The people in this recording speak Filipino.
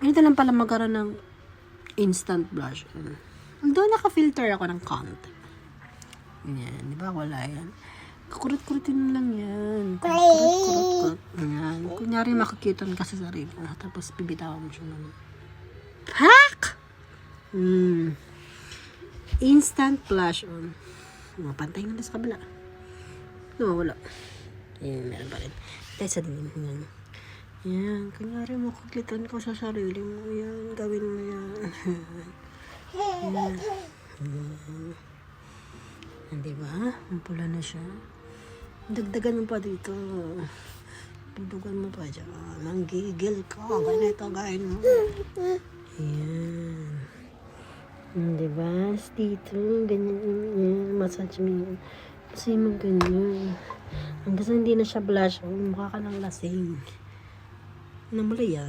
Ganito lang pala magkaroon ng instant blush on. Although naka-filter ako ng konti. Yan, di ba? Wala yan. Kakurot-kurutin mo lang yan. Kurot. Yan. Kunyari makakiton ka sa sarili mo. Tapos bibitawan mo siya ng pak! Instant blush on. Mapantay nga sa kabila. Wala. Ayan, meron pa rin. Tayo sa dilim mo yan. Yan. Kunyari makakiton ka sa sarili mo. Yan. Gawin mo yan. Yan. Diba? Ang pula na siya. Dagdagan mo pa dito. Dagdagan mo pa dyan. Nanggigil ka. Ganito, gawin mo. Ayan. Diba? Dito. Ganyan. Massage mo yan. Kasi mo ganyan. Hanggang hindi na siya blush. Mukha ka ng lasing. Namula yan.